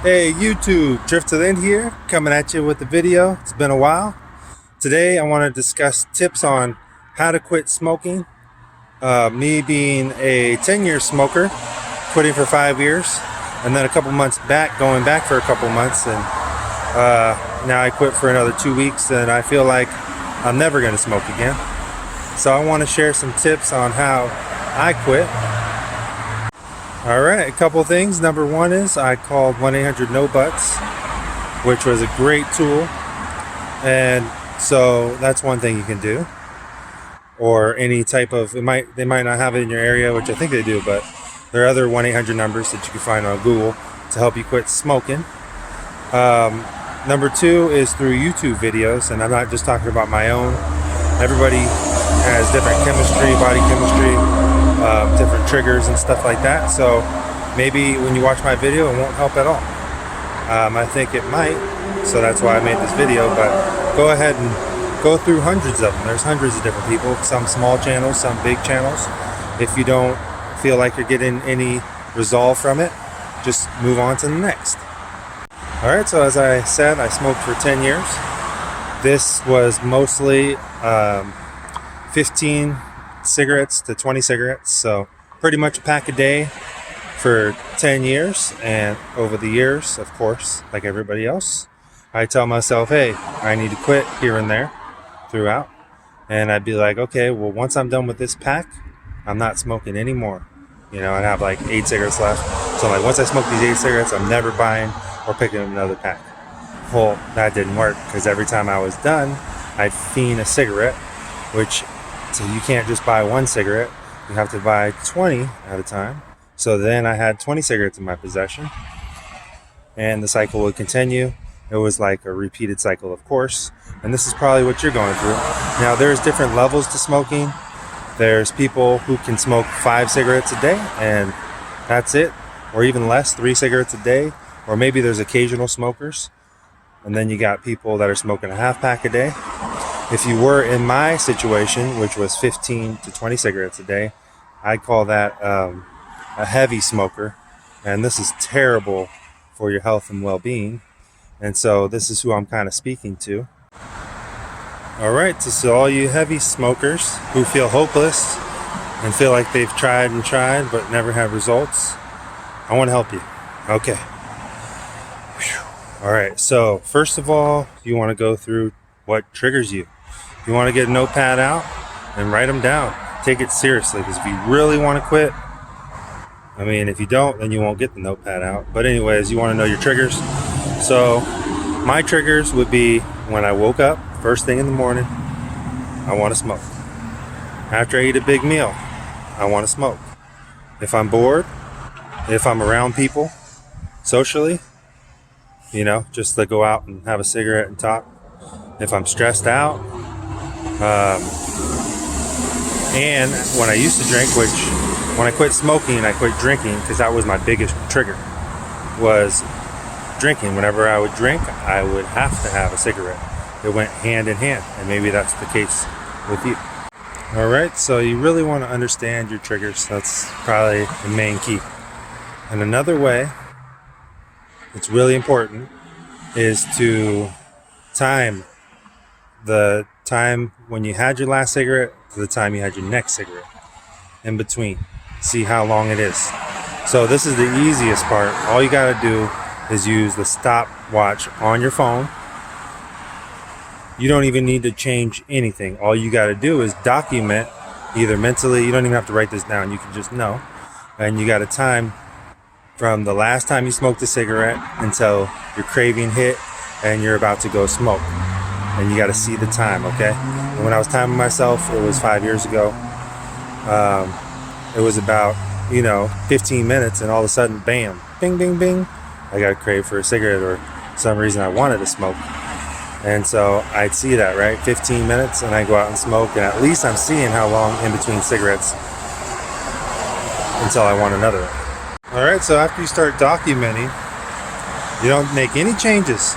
Hey YouTube, DriftTilTheEnd here, coming at you with a video. It's been a while. Today I want to discuss tips on how to quit smoking. Me being a 10-year smoker, quitting for 5 years, and then a couple months back, going back for a couple months, and now I quit for another 2 weeks, and I feel like I'm never going to smoke again. So I want to share some tips on how I quit. Alright, a couple things. Number one is I called 1-800-NO-BUTTS, which was a great tool. And so that's one thing you can do. Or any type of, they might not have it in your area, which I think they do, but there are other 1-800 numbers that you can find on Google to help you quit smoking. Number two is through YouTube videos, and I'm not just talking about my own. Everybody has different chemistry, body chemistry, different triggers and stuff like that. So maybe when you watch my video, it won't help at all. I think it might, so that's why I made this video. But go ahead and go through hundreds of them. There's hundreds of different people, some small channels, some big channels. If you don't feel like you're getting any resolve from it, just move on to the next. Alright, so as I said, I smoked for 10 years. This was mostly 15 cigarettes to 20 cigarettes, so pretty much a pack a day for 10 years. And over the years, of course, like everybody else, I tell myself, hey, I need to quit here and there throughout. And I'd be like, okay, well, once I'm done with this pack, I'm not smoking anymore. You know, I'd have like 8 cigarettes left. So I'm like, once I smoke these 8 cigarettes, I'm never buying or picking up another pack. Well, that didn't work, because every time I was done, I'd fiend a cigarette, which, so you can't just buy one cigarette, you have to buy 20 at a time. So then I had 20 cigarettes in my possession, and the cycle would continue. It was like a repeated cycle, of course, and this is probably what you're going through. Now, there's different levels to smoking. There's people who can smoke 5 cigarettes a day, and that's it, or even less, 3 cigarettes a day, or maybe there's occasional smokers. And then you got people that are smoking a half pack a day. If you were in my situation, which was 15 to 20 cigarettes a day, I'd call that a heavy smoker. And this is terrible for your health and well-being. And so this is who I'm kind of speaking to. All right, so all you heavy smokers who feel hopeless and feel like they've tried and tried but never have results, I want to help you. Okay. All right, so first of all, you want to go through what triggers you. You want to get a notepad out and write them down. Take it seriously, because if you really want to quit, I mean, if you don't, then you won't get the notepad out. But anyways, you want to know your triggers. So my triggers would be when I woke up, first thing in the morning, I want to smoke. After I eat a big meal, I want to smoke. If I'm bored, if I'm around people socially, you know, just to go out and have a cigarette and talk. If I'm stressed out, and when I used to drink, which when I quit smoking, I quit drinking, because that was my biggest trigger, was drinking. Whenever I would drink, I would have to have a cigarette. It went hand in hand, and maybe that's the case with you. All right, so you really want to understand your triggers. That's probably the main key. And another way, it's really important, is to time the time when you had your last cigarette to the time you had your next cigarette, in between. See how long it is. So this is the easiest part. All you got to do is use the stopwatch on your phone. You don't even need to change anything. All you got to do is document, either mentally, you don't even have to write this down, you can just know. And you got to time from the last time you smoked a cigarette until your craving hit and you're about to go smoke. And you got to see the time, okay? And when I was timing myself, it was 5 years ago. It was about, 15 minutes, and all of a sudden, bam, bing, bing, bing, I got a crave for a cigarette, or some reason I wanted to smoke. And so I'd see that, right? 15 minutes, and I go out and smoke, and at least I'm seeing how long in between cigarettes until I want another one. All right, so after you start documenting, you don't make any changes.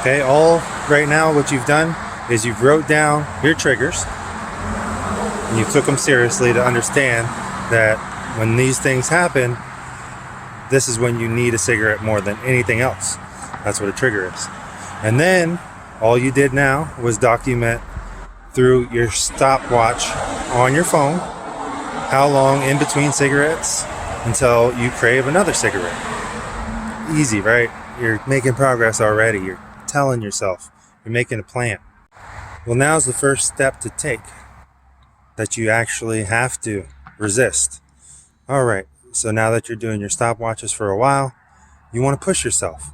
Okay, all right now what you've done is you've wrote down your triggers, and you took them seriously to understand that when these things happen, this is when you need a cigarette more than anything else. That's what a trigger is. And then all you did now was document through your stopwatch on your phone how long in between cigarettes until you crave another cigarette. Easy, right? You're making progress already. You're telling yourself. You're making a plan. Well, now's the first step to take that you actually have to resist. All right, so now that you're doing your stopwatches for a while, you want to push yourself.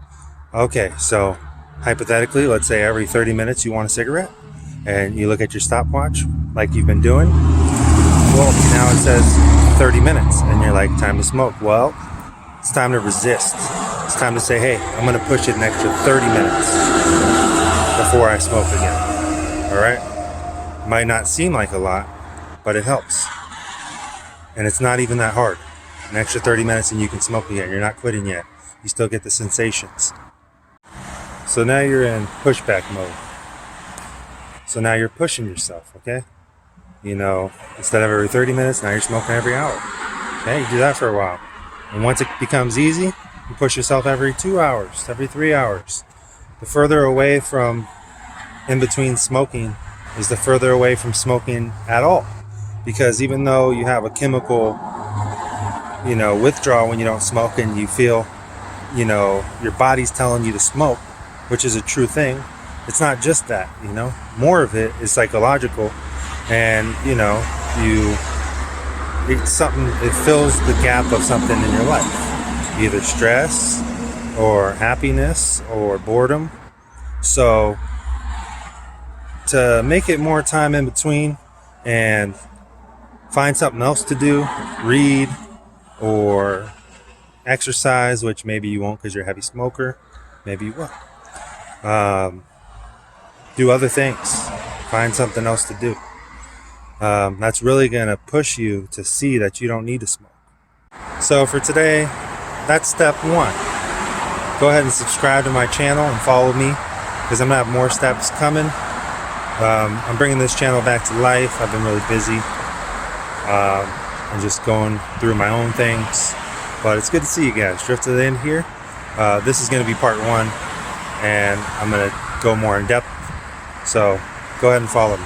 Okay, so hypothetically, let's say every 30 minutes you want a cigarette, and you look at your stopwatch like you've been doing. Well, now it says 30 minutes, and you're like, time to smoke. Well, it's time to resist. It's time to say, hey, I'm going to push it an extra 30 minutes before I smoke again. All right? Might not seem like a lot, but it helps. And it's not even that hard. An extra 30 minutes and you can smoke again. You're not quitting yet. You still get the sensations. So now you're in pushback mode. So now you're pushing yourself, okay? You know, instead of every 30 minutes, now you're smoking every hour. Okay, you do that for a while. And once it becomes easy, you push yourself every 2 hours, every 3 hours. The further away from in between smoking is the further away from smoking at all. Because even though you have a chemical, withdrawal when you don't smoke and you feel, your body's telling you to smoke, which is a true thing, it's not just that, more of it is psychological. And, it fills the gap of something in your life, either stress or happiness or boredom. So to make it more time in between and find something else to do, read or exercise, which maybe you won't because you're a heavy smoker, maybe you will. Do other things, find something else to do. That's really going to push you to see that you don't need to smoke. So for today, that's step one. Go ahead and subscribe to my channel and follow me because I'm going to have more steps coming. I'm bringing this channel back to life. I've been really busy. I'm just going through my own things. But it's good to see you guys. Drift to the end here. This is going to be part one, and I'm going to go more in depth. So go ahead and follow me.